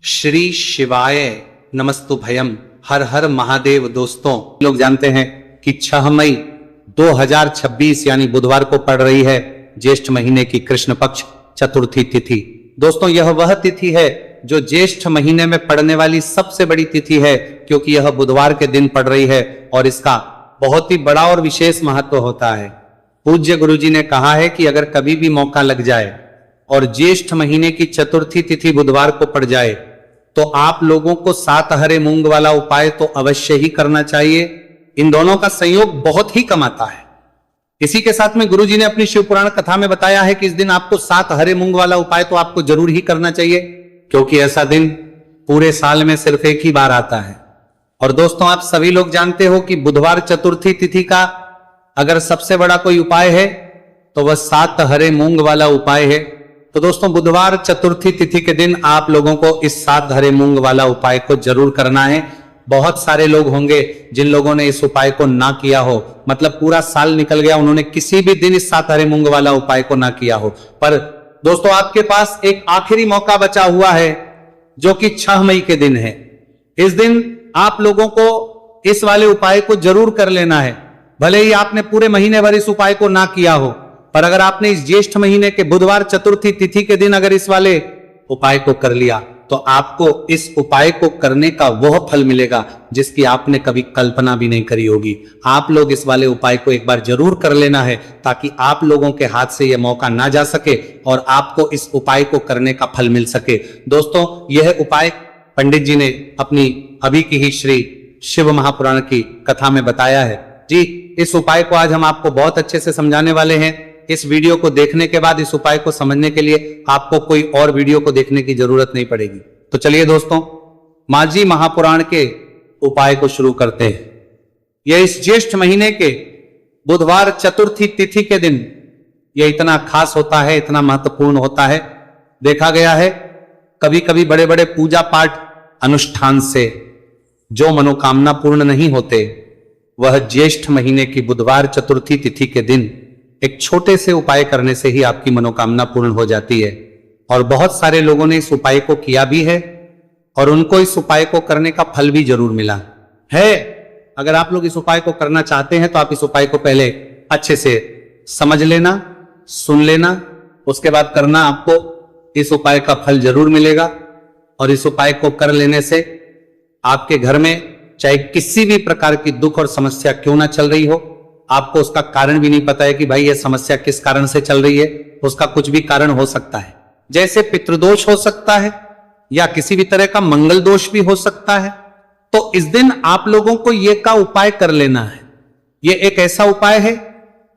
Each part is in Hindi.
श्री शिवाय नमस्तुभयम। हर हर महादेव। दोस्तों, लोग जानते हैं कि 6 मई 2026 यानी बुधवार को पड़ रही है ज्येष्ठ महीने की कृष्ण पक्ष चतुर्थी तिथि। दोस्तों, यह वह तिथि है जो ज्येष्ठ महीने में पड़ने वाली सबसे बड़ी तिथि है, क्योंकि यह बुधवार के दिन पड़ रही है और इसका बहुत ही बड़ा और विशेष महत्व होता है। पूज्य गुरुजी ने कहा है कि अगर कभी भी मौका लग जाए और ज्येष्ठ महीने की चतुर्थी तिथि बुधवार को पड़ जाए तो आप लोगों को 7 हरे मूंग वाला उपाय तो अवश्य ही करना चाहिए। इन दोनों का संयोग बहुत ही कम आता है। इसी के साथ में गुरुजी ने अपनी शिव पुराण कथा में बताया है कि इस दिन आपको 7 हरे मूंग वाला उपाय तो आपको जरूर ही करना चाहिए, क्योंकि ऐसा दिन पूरे साल में सिर्फ एक ही बार आता है। और दोस्तों, आप सभी लोग जानते हो कि बुधवार चतुर्थी तिथि का अगर सबसे बड़ा कोई उपाय है तो वह 7 हरे मूंग वाला उपाय है। तो दोस्तों, बुधवार चतुर्थी तिथि के दिन आप लोगों को इस 7 हरे मूंग वाला उपाय को जरूर करना है। बहुत सारे लोग होंगे जिन लोगों ने इस उपाय को ना किया हो, मतलब पूरा साल निकल गया, उन्होंने किसी भी दिन इस 7 हरे मूंग वाला उपाय को ना किया हो। पर दोस्तों, आपके पास एक आखिरी मौका बचा हुआ है जो कि 6 मई के दिन है। इस दिन आप लोगों को इस वाले उपाय को जरूर कर लेना है। भले ही आपने पूरे महीने भर इस उपाय को ना किया हो, पर अगर आपने इस ज्येष्ठ महीने के बुधवार चतुर्थी तिथि के दिन अगर इस वाले उपाय को कर लिया तो आपको इस उपाय को करने का वह फल मिलेगा जिसकी आपने कभी कल्पना भी नहीं करी होगी। आप लोग इस वाले उपाय को एक बार जरूर कर लेना है, ताकि आप लोगों के हाथ से यह मौका ना जा सके और आपको इस उपाय को करने का फल मिल सके। दोस्तों, यह उपाय पंडित जी ने अपनी अभी की ही श्री शिव महापुराण की कथा में बताया है जी। इस उपाय को आज हम आपको बहुत अच्छे से समझाने वाले हैं। इस वीडियो को देखने के बाद इस उपाय को समझने के लिए आपको कोई और वीडियो को देखने की जरूरत नहीं पड़ेगी। तो चलिए दोस्तों, माझी महापुराण के उपाय को शुरू करते हैं। यह इस ज्येष्ठ महीने के बुधवार चतुर्थी तिथि के दिन यह इतना खास होता है, इतना महत्वपूर्ण होता है। देखा गया है कभी कभी बड़े बड़े पूजा पाठ अनुष्ठान से जो मनोकामना पूर्ण नहीं होते, वह ज्येष्ठ महीने की बुधवार चतुर्थी तिथि के दिन एक छोटे से उपाय करने से ही आपकी मनोकामना पूर्ण हो जाती है। और बहुत सारे लोगों ने इस उपाय को किया भी है और उनको इस उपाय को करने का फल भी जरूर मिला है। अगर आप लोग इस उपाय को करना चाहते हैं तो आप इस उपाय को पहले अच्छे से समझ लेना, सुन लेना, उसके बाद करना। आपको इस उपाय का फल जरूर मिलेगा। और इस उपाय को कर लेने से आपके घर में चाहे किसी भी प्रकार की दुख और समस्या क्यों ना चल रही हो, आपको उसका कारण भी नहीं पता है कि भाई यह समस्या किस कारण से चल रही है, उसका कुछ भी कारण हो सकता है। जैसे पितृदोष हो सकता है या किसी भी तरह का मंगल दोष भी हो सकता है। तो इस दिन आप लोगों को यह का उपाय कर लेना है। यह एक ऐसा उपाय है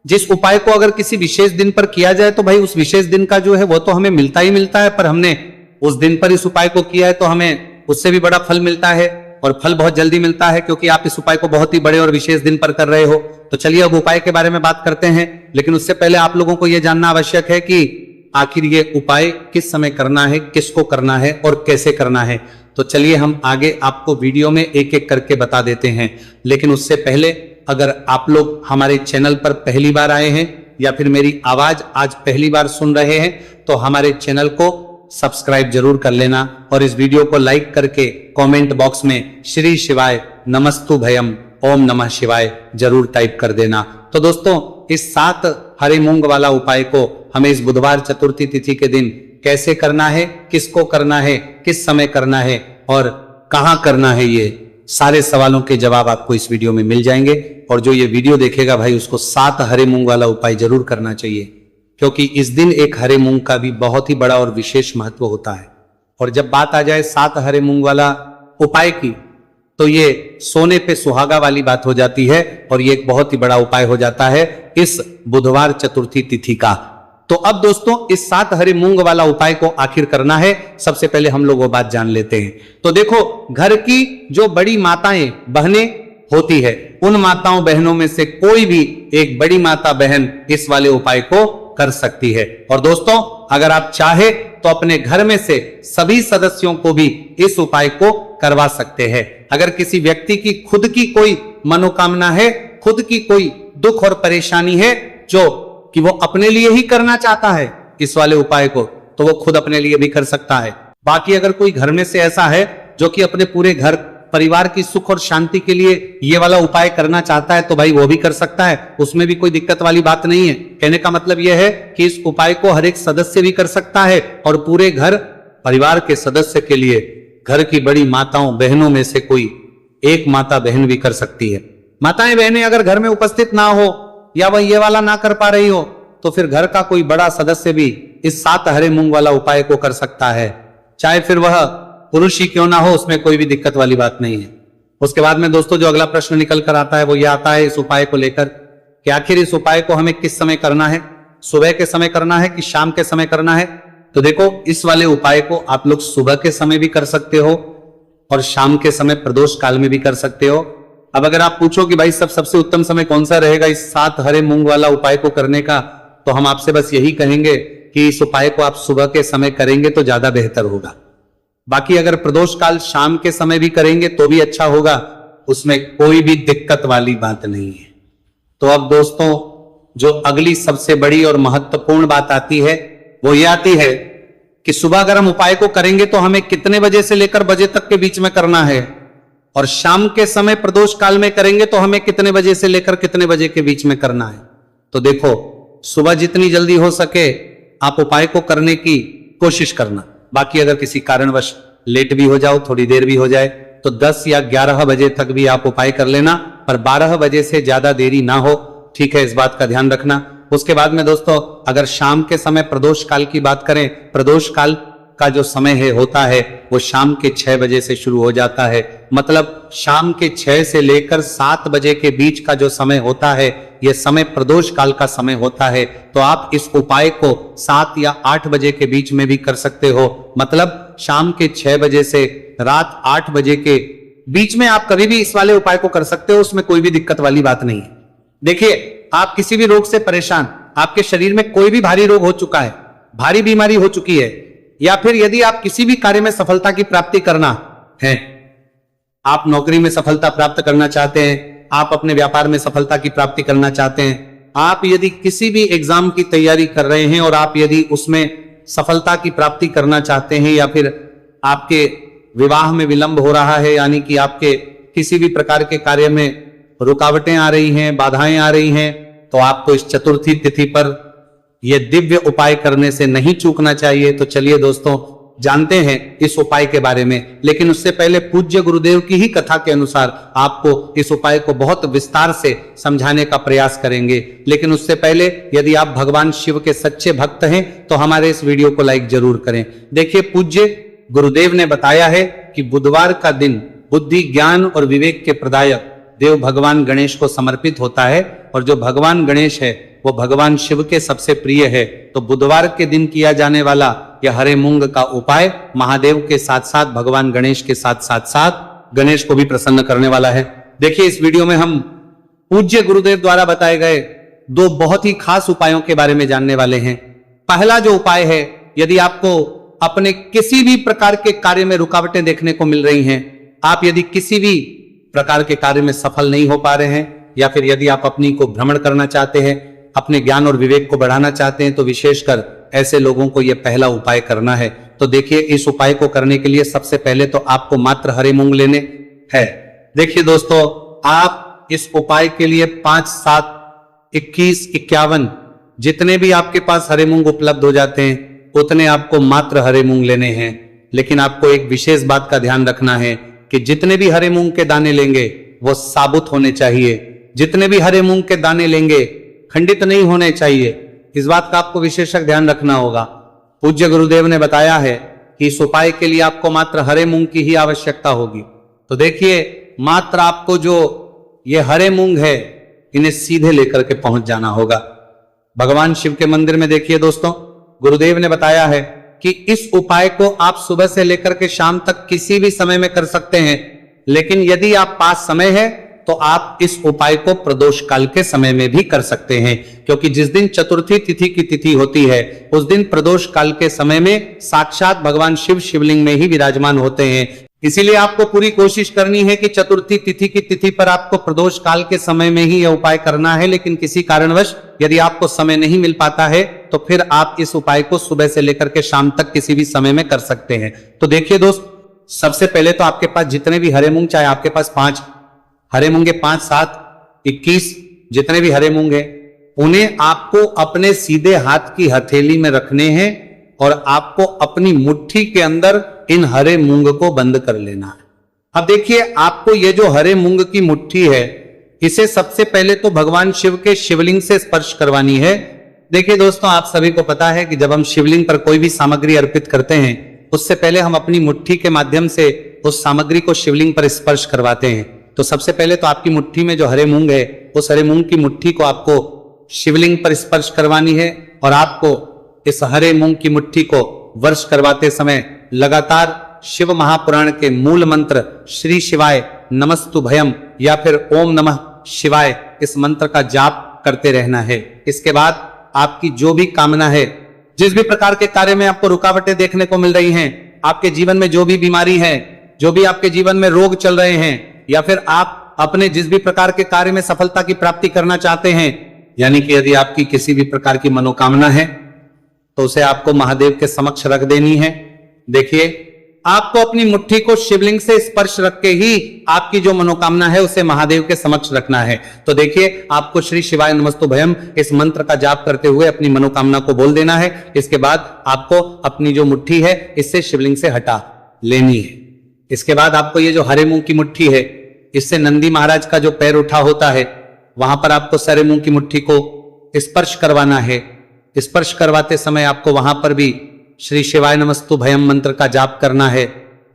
जिस उपाय को अगर किसी विशेष दिन पर किया जाए तो भाई उस विशेष दिन का जो है वो तो हमें मिलता ही मिलता है, पर हमने उस दिन पर इस उपाय को किया है तो हमें उससे भी बड़ा फल मिलता है, और फल बहुत जल्दी मिलता है क्योंकि आप इस उपाय को बहुत ही बड़े और विशेष दिन पर कर रहे हो। तो चलिए अब उपाय के बारे में बात करते हैं, लेकिन उससे पहले आप लोगों को यह जानना आवश्यक है कि आखिर ये उपाय किस समय करना है, किसको करना है और कैसे करना है। तो चलिए हम आगे आपको वीडियो में एक एक करके बता देते हैं। लेकिन उससे पहले अगर आप लोग हमारे चैनल पर पहली बार आए हैं या फिर मेरी आवाज आज पहली बार सुन रहे हैं तो हमारे चैनल को सब्सक्राइब जरूर कर लेना और इस वीडियो को लाइक करके कमेंट बॉक्स में श्री शिवाय नमस्तुभयम ओम नमः शिवाय जरूर टाइप कर देना। तो दोस्तों, इस 7 हरे मूंग वाला उपाय को हमें इस बुधवार चतुर्थी तिथि के दिन कैसे करना है, किसको करना है, किस समय करना है और कहां करना है, ये सारे सवालों के जवाब आपको इस वीडियो में मिल जाएंगे। और जो ये वीडियो देखेगा भाई उसको 7 हरे मूंग वाला उपाय जरूर करना चाहिए, क्योंकि इस दिन एक हरे मूंग का भी बहुत ही बड़ा और विशेष महत्व होता है। और जब बात आ जाए 7 हरे मूंग वाला उपाय की, तो ये सोने पे सुहागा वाली बात हो जाती है और ये एक बहुत ही बड़ा उपाय हो जाता है इस बुधवार चतुर्थी तिथि का। तो अब दोस्तों, इस 7 हरे मूंग वाला उपाय को आखिर करना है, सबसे पहले हम लोग वो बात जान लेते हैं। तो देखो, घर की जो बड़ी माताएं बहनें होती है, उन माताओं बहनों में से कोई भी एक बड़ी माता बहन इस वाले उपाय को कर सकती है। और दोस्तों, अगर आप चाहे तो अपने घर में से सभी सदस्यों को भी इस उपाय को करवा सकते हैं। अगर किसी व्यक्ति की खुद की कोई मनोकामना है, खुद की कोई दुख और परेशानी है जो कि वो अपने लिए ही करना चाहता है इस वाले उपाय को, तो वो खुद अपने लिए भी कर सकता है। बाकी अगर कोई घर में से ऐसा है जो कि अपने पूरे घर परिवार की सुख और शांति के लिए ये वाला उपाय करना चाहता है तो भाई वो भी कर सकता है, उसमें भी कोई दिक्कत वाली बात नहीं है। कहने का मतलब यह है कि इस उपाय को हर एक सदस्य भी कर सकता है और पूरे घर परिवार के सदस्य के लिए घर की बड़ी माताओं बहनों में से कोई एक माता बहन भी कर सकती है। माताएं बहनें अगर घर में उपस्थित ना हो या वह ये वाला ना कर पा रही हो तो फिर घर का कोई बड़ा सदस्य भी इस 7 हरे मूंग वाला उपाय को कर सकता है, चाहे फिर वह पुरुष ही क्यों ना हो, उसमें कोई भी दिक्कत वाली बात नहीं है। उसके बाद में दोस्तों जो अगला प्रश्न निकल कर आता है वो यह आता है इस उपाय को लेकर कि आखिर इस उपाय को हमें किस समय करना है, सुबह के समय करना है कि शाम के समय करना है। तो देखो इस वाले उपाय को आप लोग सुबह के समय भी कर सकते हो और शाम के समय प्रदोष काल में भी कर सकते हो। अब अगर आप पूछो कि भाई सबसे उत्तम समय कौन सा रहेगा इस 7 हरे मूंग वाला उपाय को करने का, तो हम आपसे बस यही कहेंगे कि इस उपाय को आप सुबह के समय करेंगे तो ज्यादा बेहतर होगा। बाकी अगर प्रदोष काल शाम के समय भी करेंगे तो भी अच्छा होगा, उसमें कोई भी दिक्कत वाली बात नहीं है। तो अब दोस्तों जो अगली सबसे बड़ी और महत्वपूर्ण बात आती है वो ये आती है कि सुबह अगर हम उपाय को करेंगे तो हमें कितने बजे से लेकर बजे तक के बीच में करना है, और शाम के समय प्रदोष काल में करेंगे तो हमें कितने बजे से लेकर कितने बजे के बीच में करना है। तो देखो सुबह जितनी जल्दी हो सके आप उपाय को करने की कोशिश करना। बाकी अगर किसी कारणवश लेट भी हो जाओ, थोड़ी देर भी हो जाए, तो 10 या 11 बजे तक भी आप उपाय कर लेना, पर 12 बजे से ज्यादा देरी ना हो, ठीक है, इस बात का ध्यान रखना। उसके बाद में दोस्तों अगर शाम के समय प्रदोष काल की बात करें, प्रदोष काल का जो समय है होता है वो शाम के 6 बजे से शुरू हो जाता है, मतलब शाम के 6 से लेकर 7 बजे के बीच का जो समय होता है यह समय प्रदोष काल का समय होता है। तो आप इस उपाय को 7 या 8 बजे के बीच में भी कर सकते हो, मतलब शाम के 6 बजे से रात 8 बजे के बीच में आप कभी भी इस वाले उपाय को कर सकते हो, उसमें कोई भी दिक्कत वाली बात नहीं है। देखिए आप किसी भी रोग से परेशान, आपके शरीर में कोई भी भारी रोग हो चुका है, भारी बीमारी हो चुकी है, या फिर यदि आप किसी भी कार्य में सफलता की प्राप्ति करना है, आप नौकरी में सफलता प्राप्त करना चाहते हैं, आप अपने व्यापार में सफलता की प्राप्ति करना चाहते हैं, आप यदि किसी भी एग्जाम की तैयारी कर रहे हैं और आप यदि उसमें सफलता की प्राप्ति करना चाहते हैं, या फिर आपके विवाह में विलंब हो रहा है, यानी कि आपके किसी भी प्रकार के कार्य में रुकावटें आ रही हैं, बाधाएं आ रही हैं, तो आपको इस चतुर्थी तिथि पर यह दिव्य उपाय करने से नहीं चूकना चाहिए। तो चलिए दोस्तों जानते हैं इस उपाय के बारे में, लेकिन उससे पहले पूज्य गुरुदेव की ही कथा के अनुसार आपको इस उपाय को बहुत विस्तार से समझाने का प्रयास करेंगे। लेकिन उससे पहले यदि आप भगवान शिव के सच्चे भक्त हैं तो हमारे इस वीडियो को लाइक जरूर करें। देखिए पूज्य गुरुदेव ने बताया है कि बुधवार का दिन बुद्धि ज्ञान और विवेक के प्रदायक देव भगवान गणेश को समर्पित होता है, और जो भगवान गणेश है वो भगवान शिव के सबसे प्रिय है। तो बुधवार के दिन किया जाने वाला यह हरे मूंग का उपाय महादेव के साथ साथ भगवान गणेश के साथ गणेश को भी प्रसन्न करने वाला है। देखिए इस वीडियो में हम पूज्य गुरुदेव द्वारा बताए गए 2 बहुत ही खास उपायों के बारे में जानने वाले हैं। पहला जो उपाय है, यदि आपको अपने किसी भी प्रकार के कार्य में रुकावटें देखने को मिल रही हैं, आप यदि किसी भी प्रकार के कार्य में सफल नहीं हो पा रहे हैं, या फिर यदि आप अपनी को भ्रमण करना चाहते हैं, अपने ज्ञान और विवेक को बढ़ाना चाहते हैं, तो विशेषकर ऐसे लोगों को यह पहला उपाय करना है। तो देखिए इस उपाय को करने के लिए सबसे पहले तो आपको मात्र हरे मूंग लेने हैं। देखिए दोस्तों आप इस उपाय के लिए 5, 7, 21, 51 जितने भी आपके पास हरे मूंग उपलब्ध हो जाते हैं उतने आपको मात्र हरे मूंग लेने हैं। लेकिन आपको एक विशेष बात का ध्यान रखना है कि जितने भी हरे मूंग के दाने लेंगे वो साबुत होने चाहिए, जितने भी हरे मूंग के दाने लेंगे खंडित नहीं होने चाहिए। इस बात का आपको विशेषक ध्यान रखना होगा। पूज्य गुरुदेव ने बताया है कि इस उपाय के लिए आपको मात्र हरे मूंग की ही आवश्यकता होगी। तो देखिए मात्र आपको जो ये हरे मूंग है इन्हें सीधे लेकर के पहुंच जाना होगा भगवान शिव के मंदिर में। देखिए दोस्तों गुरुदेव ने बताया है कि इस उपाय को आप सुबह से लेकर के शाम तक किसी भी समय में कर सकते हैं, लेकिन यदि आप पास समय है तो आप इस उपाय को प्रदोष काल के समय में भी कर सकते हैं, क्योंकि जिस दिन चतुर्थी तिथि की तिथि होती है उस दिन प्रदोष काल के समय में साक्षात भगवान शिव शिवलिंग में ही विराजमान होते हैं। इसीलिए आपको पूरी कोशिश करनी है कि चतुर्थी तिथि की तिथि पर आपको प्रदोष काल के समय में ही यह उपाय करना है। लेकिन किसी कारणवश यदि आपको समय नहीं मिल पाता है तो फिर आप इस उपाय को सुबह से लेकर के शाम तक किसी भी समय में कर सकते हैं। तो देखिए दोस्त, सबसे पहले तो आपके पास जितने भी हरे मूंग, चाहे आपके पास 5 हरे मूंगे, 5, 7, 21 जितने भी हरे मूंग है, उन्हें आपको अपने सीधे हाथ की हथेली में रखने हैं और आपको अपनी मुट्ठी के अंदर इन हरे मूंग को बंद कर लेना है। अब देखिए, आपको ये जो हरे मूंग की मुट्ठी है, इसे सबसे पहले तो भगवान शिव के शिवलिंग से स्पर्श करवानी है। देखिए दोस्तों, आप सभी को पता है कि जब हम शिवलिंग पर कोई भी सामग्री अर्पित करते हैं, उससे पहले हम अपनी मुट्ठी के माध्यम से उस सामग्री को शिवलिंग पर स्पर्श करवाते हैं। तो सबसे पहले तो आपकी मुट्ठी में जो हरे मूंग है, उस हरे मूंग की मुट्ठी को आपको शिवलिंग पर स्पर्श करवानी है और आपको इस हरे मूंग की मुट्ठी को वर्ष करवाते समय लगातार शिव महापुराण के मूल मंत्र श्री शिवाय नमस्तुभयम या फिर ओम नमः शिवाय, इस मंत्र का जाप करते रहना है। इसके बाद आपकी जो भी कामना है, जिस भी प्रकार के कार्य में आपको रुकावटें देखने को मिल रही हैं, आपके जीवन में जो भी बीमारी है, जो भी आपके जीवन में रोग चल रहे हैं, या फिर आप अपने जिस भी प्रकार के कार्य में सफलता की प्राप्ति करना चाहते हैं, यानी कि यदि आपकी किसी भी प्रकार की मनोकामना है तो उसे आपको महादेव के समक्ष रख देनी है। देखिए, आपको अपनी मुट्ठी को शिवलिंग से स्पर्श रख के ही आपकी जो मनोकामना है उसे महादेव के समक्ष रखना है। तो देखिए, आपको श्री शिवाय नमस्तुभयम इस मंत्र का जाप करते हुए अपनी मनोकामना को बोल देना है। इसके बाद आपको अपनी जो मुट्ठी है इससे शिवलिंग से हटा लेनी है। इसके बाद आपको ये जो हरे मूंग की मुट्ठी है, इससे नंदी महाराज का जो पैर उठा होता है, वहां पर आपको हरे मूंग की मुट्ठी को स्पर्श करवाना है। स्पर्श करवाते समय आपको वहां पर भी श्री शिवाय नमस्तुभयम मंत्र का जाप करना है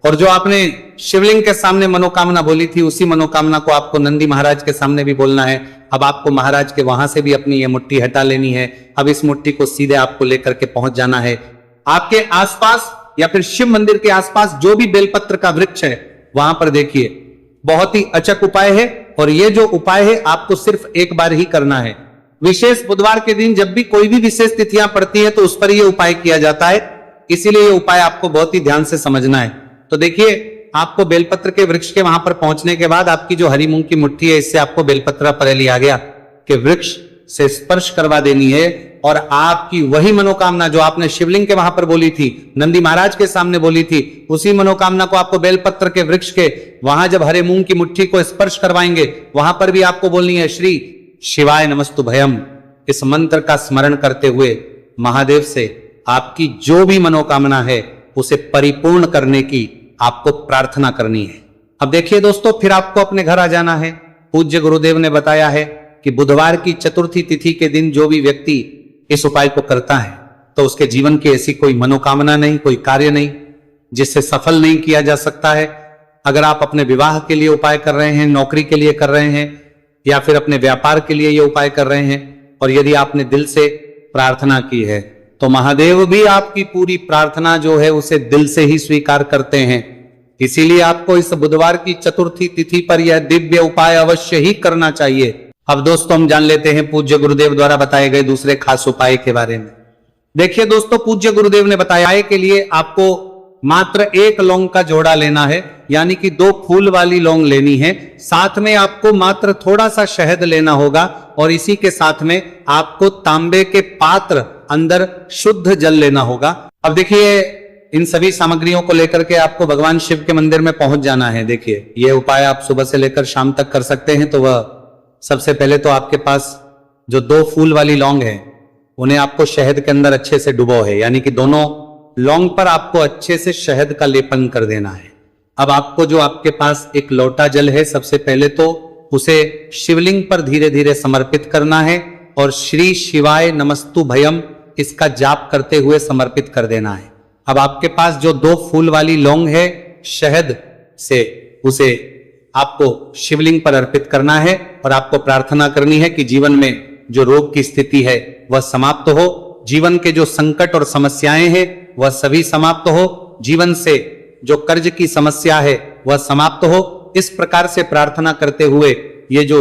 और जो आपने शिवलिंग के सामने मनोकामना बोली थी, उसी मनोकामना को आपको नंदी महाराज के सामने भी बोलना है। अब आपको महाराज के वहां से भी अपनी ये मुट्ठी हटा लेनी है। अब इस मुट्ठी को सीधे आपको लेकर के पहुंच जाना है। आपके आसपास या फिर शिव मंदिर के आसपास जो भी बेलपत्र का वृक्ष है, वहां पर देखिए, बहुत ही अचक उपाय है और ये जो उपाय है आपको सिर्फ एक बार ही करना है। विशेष बुधवार के दिन जब भी कोई भी विशेष तिथियां पड़ती है तो उस पर यह उपाय किया जाता है, इसीलिए यह उपाय आपको बहुत ही ध्यान से समझना है। तो देखिए, आपको बेलपत्र के वृक्ष के वहां पर पहुंचने के बाद आपकी जो हरी मूंग की मुट्ठी है, इससे आपको बेलपत्र पर लिया गया कि वृक्ष से स्पर्श करवा देनी है और आपकी वही मनोकामना जो आपने शिवलिंग के वहां पर बोली थी, नंदी महाराज के सामने बोली थी, उसी मनोकामना को आपको बेलपत्र के वृक्ष के वहां जब हरे मूंग की मुट्ठी को स्पर्श करवाएंगे, वहां पर भी आपको बोलनी है श्री शिवाय नमस्तुभयम। इस मंत्र का स्मरण करते हुए महादेव से आपकी जो भी मनोकामना है उसे परिपूर्ण करने की आपको प्रार्थना करनी है। अब देखिए दोस्तों, फिर आपको अपने घर आ जाना है। पूज्य गुरुदेव ने बताया है कि बुधवार की चतुर्थी तिथि के दिन जो भी व्यक्ति इस उपाय को करता है तो उसके जीवन की ऐसी कोई मनोकामना नहीं, कोई कार्य नहीं जिससे सफल नहीं किया जा सकता है। अगर आप अपने विवाह के लिए उपाय कर रहे हैं, नौकरी के लिए कर रहे हैं या फिर अपने व्यापार के लिए ये उपाय कर रहे हैं, और यदि आपने दिल से प्रार्थना की है तो महादेव भी आपकी पूरी प्रार्थना जो है उसे दिल से ही स्वीकार करते हैं। इसीलिए आपको इस बुधवार की चतुर्थी तिथि पर यह दिव्य उपाय अवश्य ही करना चाहिए। अब दोस्तों, हम जान लेते हैं पूज्य गुरुदेव द्वारा बताए गए दूसरे खास उपाय के बारे में। देखिए दोस्तों, पूज्य गुरुदेव ने बताया के लिए आपको मात्र 1 लौंग का जोड़ा लेना है, यानी कि 2 फूल वाली लौंग लेनी है। साथ में आपको मात्र थोड़ा सा शहद लेना होगा और इसी के साथ में आपको तांबे के पात्र अंदर शुद्ध जल लेना होगा। अब देखिए, इन सभी सामग्रियों को लेकर के आपको भगवान शिव के मंदिर में पहुंच जाना है। देखिए, यह उपाय आप सुबह से लेकर शाम तक कर सकते हैं। तो वह सबसे पहले तो आपके पास जो 2 फूल वाली लौंग है, उन्हें आपको शहद के अंदर अच्छे से डुबो है, यानी कि दोनों लौंग पर आपको अच्छे से शहद का लेपन कर देना है। अब आपको जो आपके पास एक लोटा जल है, सबसे पहले तो उसे शिवलिंग पर धीरे धीरे समर्पित करना है और श्री शिवाय नमस्तुभयम इसका जाप करते हुए समर्पित कर देना है। अब आपके पास जो 2 फूल वाली लौंग है, शहद से उसे आपको शिवलिंग पर अर्पित करना है और आपको प्रार्थना करनी है कि जीवन में जो रोग की स्थिति है वह समाप्त हो, जीवन के जो संकट और समस्याएं हैं वह सभी समाप्त हो, जीवन से जो कर्ज की समस्या है वह समाप्त हो। इस प्रकार से प्रार्थना करते हुए ये जो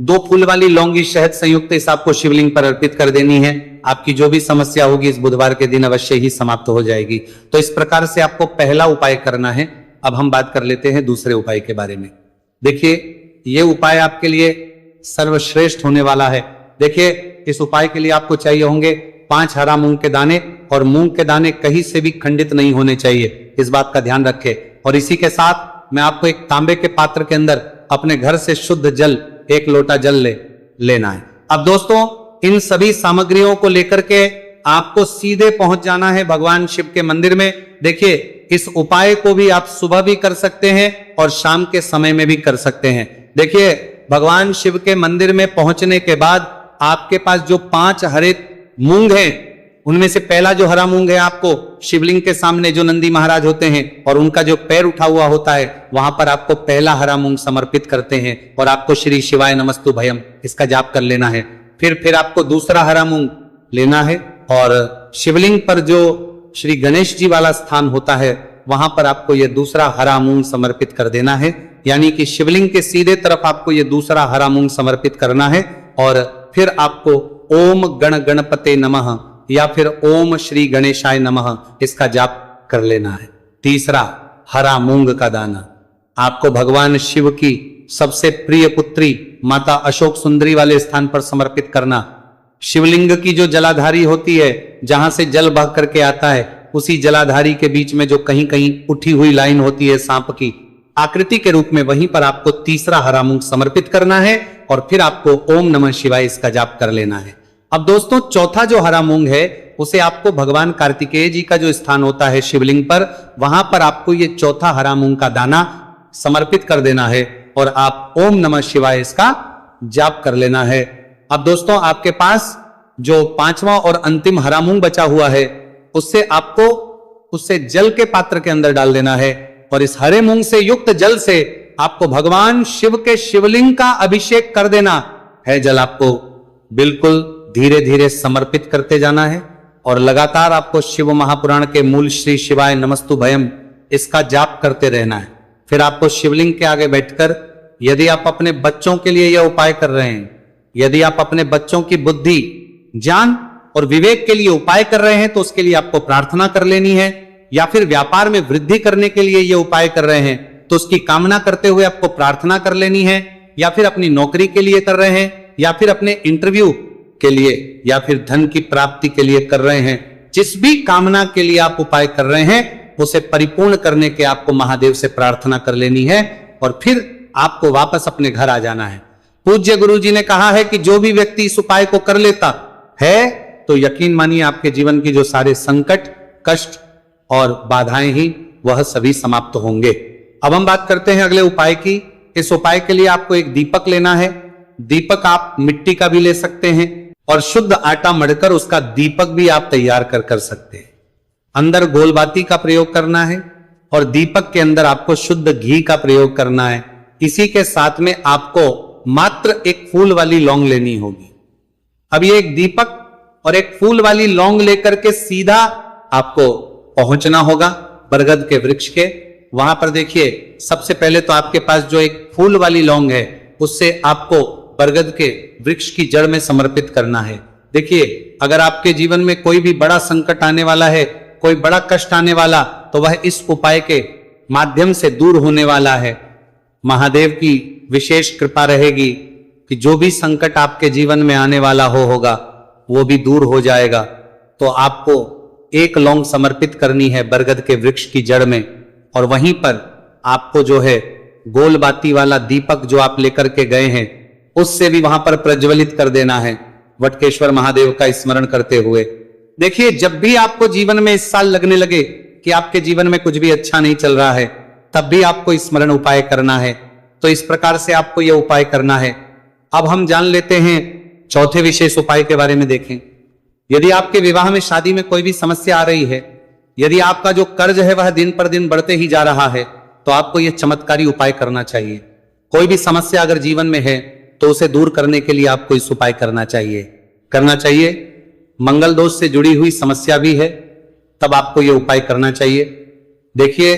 2 फूल वाली लौंगी शहद संयुक्त इस आपको शिवलिंग पर अर्पित कर देनी है। आपकी जो भी समस्या होगी इस बुधवार के दिन अवश्य ही समाप्त हो जाएगी। तो इस प्रकार से आपको पहला उपाय करना है। अब हम बात कर लेते हैं दूसरे उपाय के बारे में। देखिए, ये उपाय आपके लिए सर्वश्रेष्ठ होने वाला है। देखिए, इस उपाय के लिए आपको चाहिए होंगे 5 हरा मूंग के दाने, और मूंग के दाने कहीं से भी खंडित नहीं होने चाहिए, इस बात का ध्यान रखें। और इसी के साथ मैं आपको एक तांबे के पात्र के अंदर अपने घर से शुद्ध जल, 1 लोटा जल लेना है। अब दोस्तों, इन सभी सामग्रियों को लेकर के आपको सीधे पहुंच जाना है भगवान शिव के मंदिर में। देखिए, इस उपाय को भी आप सुबह भी कर सकते हैं और शाम के समय में भी कर सकते हैं। देखिए, भगवान शिव के मंदिर में पहुंचने के बाद आपके पास जो 5 हरे मूंग हैं, उनमें से पहला जो हरा मूंग है, आपको शिवलिंग के सामने जो नंदी महाराज होते हैं और उनका जो पैर उठा हुआ होता है, वहां पर आपको पहला हरा मूंग समर्पित करते हैं और आपको श्री शिवाय नमस्तु भयम इसका जाप कर लेना है। फिर आपको दूसरा हरा मूंग लेना है और शिवलिंग पर जो श्री गणेश जी वाला स्थान होता है, वहां पर आपको यह दूसरा हरा मूंग समर्पित कर देना है। यानी कि शिवलिंग के सीधे तरफ आपको यह दूसरा हरा मूंग समर्पित करना है और फिर आपको ओम गण गणपते नमः या फिर ओम श्री गणेशाय नमः इसका जाप कर लेना है। तीसरा, हरा मूंग का दाना आपको भगवान शिव की सबसे प्रिय पुत्री माता अशोक सुंदरी वाले स्थान पर समर्पित करना। शिवलिंग की जो जलाधारी होती है, जहां से जल बह करके आता है, उसी जलाधारी के बीच में जो कहीं कहीं उठी हुई लाइन होती है सांप की आकृति के रूप में, वहीं पर आपको तीसरा हरा मूंग समर्पित करना है और फिर आपको ओम नमः शिवाय इसका जाप कर लेना है। अब दोस्तों, चौथा जो हरा मूंग है, उसे आपको भगवान कार्तिकेय जी का जो स्थान होता है शिवलिंग पर, वहां पर आपको ये चौथा हरा मूंग का दाना समर्पित कर देना है और आप ओम नमः शिवाय इसका जाप कर लेना है। अब दोस्तों, आपके पास जो 5वां और अंतिम हरा मूंग बचा हुआ है, उससे जल के पात्र के अंदर डाल देना है और इस हरे मूंग से युक्त जल से आपको भगवान शिव के शिवलिंग का अभिषेक कर देना है। जल आपको बिल्कुल धीरे धीरे समर्पित करते जाना है और लगातार आपको शिव महापुराण के मूल श्री शिवाय नमस्तु भयम इसका जाप करते रहना है। फिर आपको शिवलिंग के आगे बैठकर, यदि आप अपने बच्चों के लिए यह उपाय कर रहे हैं, यदि आप अपने बच्चों की बुद्धि, ज्ञान और विवेक के लिए उपाय कर रहे हैं, तो उसके लिए आपको प्रार्थना कर लेनी है। या फिर व्यापार में वृद्धि करने के लिए यह उपाय कर रहे हैं, तो उसकी कामना करते हुए आपको प्रार्थना कर लेनी है। या फिर अपनी नौकरी के लिए कर रहे हैं, या फिर अपने इंटरव्यू के लिए, या फिर धन की प्राप्ति के लिए कर रहे हैं, जिस भी कामना के लिए आप उपाय कर रहे हैं, उसे परिपूर्ण करने के आपको महादेव से प्रार्थना कर लेनी है और फिर आपको वापस अपने घर आ जाना है। पूज्य गुरु जी ने कहा है कि जो भी व्यक्ति इस उपाय को कर लेता है, तो यकीन मानिए आपके जीवन की जो सारे संकट, कष्ट और बाधाएं ही वह सभी समाप्त होंगे। अब हम बात करते हैं अगले उपाय की। इस उपाय के लिए आपको एक दीपक लेना है। दीपक आप मिट्टी का भी ले सकते हैं और शुद्ध आटा मढ़कर उसका दीपक भी आप तैयार कर सकते हैं। अंदर गोलबाती का प्रयोग करना है और दीपक के अंदर आपको शुद्ध घी का प्रयोग करना है। इसी के साथ में आपको मात्र एक फूल वाली लौंग लेनी होगी। अब ये एक दीपक और एक फूल वाली लौंग लेकर के सीधा आपको पहुंचना होगा बरगद के वृक्ष के। वहां पर देखिए, सबसे पहले तो आपके पास जो एक फूल वाली लौंग है, उससे आपको बरगद के वृक्ष की जड़ में समर्पित करना है। देखिए, अगर आपके जीवन में कोई भी बड़ा संकट आने वाला है, कोई बड़ा कष्ट आने वाला, तो वह इस उपाय के माध्यम से दूर होने वाला है। महादेव की विशेष कृपा रहेगी कि जो भी संकट आपके जीवन में आने वाला होगा वो भी दूर हो जाएगा। तो आपको एक लौंग समर्पित करनी है बरगद के वृक्ष की जड़ में और वहीं पर आपको जो है गोल बाती वाला दीपक जो आप लेकर के गए हैं, उससे भी वहां पर प्रज्वलित कर देना है वटकेश्वर महादेव का स्मरण करते हुए। देखिए, जब भी आपको जीवन में इस साल लगने लगे कि आपके जीवन में कुछ भी अच्छा नहीं चल रहा है, तब भी आपको स्मरण उपाय करना है। तो इस प्रकार से आपको यह उपाय करना है। अब हम जान लेते हैं चौथे विशेष उपाय के बारे में। देखें, यदि आपके विवाह में, शादी में कोई भी समस्या आ रही है, यदि आपका जो कर्ज है वह दिन पर दिन बढ़ते ही जा रहा है, तो आपको यह चमत्कारी उपाय करना चाहिए। कोई भी समस्या अगर जीवन में है तो उसे दूर करने के लिए आपको इस उपाय करना चाहिए। मंगल दोष से जुड़ी हुई समस्या भी है, तब आपको यह उपाय करना चाहिए। देखिए,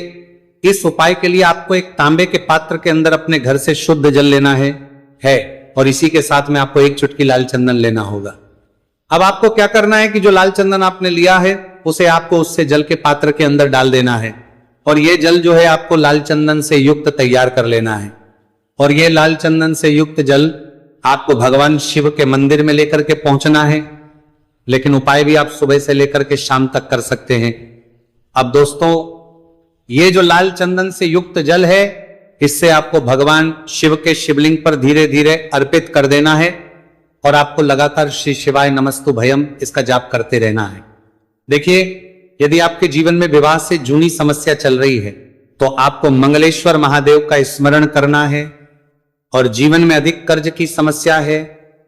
इस उपाय के लिए आपको एक तांबे के पात्र के अंदर अपने घर से शुद्ध जल लेना है और इसी के साथ में आपको एक चुटकी लाल चंदन लेना होगा। अब आपको क्या करना है कि जो लाल चंदन आपने लिया है, उसे आपको उससे जल के पात्र के अंदर डाल देना है और ये जल जो है आपको लाल चंदन से युक्त तैयार कर लेना है। और ये लाल चंदन से युक्त जल आपको भगवान शिव के मंदिर में लेकर के पहुंचना है, लेकिन उपाय भी आप सुबह से लेकर के शाम तक कर सकते हैं। अब दोस्तों, ये जो लाल चंदन से युक्त जल है, इससे आपको भगवान शिव के शिवलिंग पर धीरे धीरे अर्पित कर देना है और आपको लगातार श्री शिवाय नमस्तु भयम इसका जाप करते रहना है। देखिए, यदि आपके जीवन में विवाह से जुड़ी समस्या चल रही है तो आपको मंगलेश्वर महादेव का स्मरण करना है, और जीवन में अधिक कर्ज की समस्या है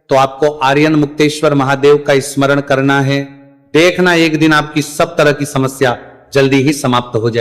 तो आपको आर्यन मुक्तेश्वर महादेव का स्मरण करना है। देखना एक दिन आपकी सब तरह की समस्या जल्दी ही समाप्त हो जाएगी।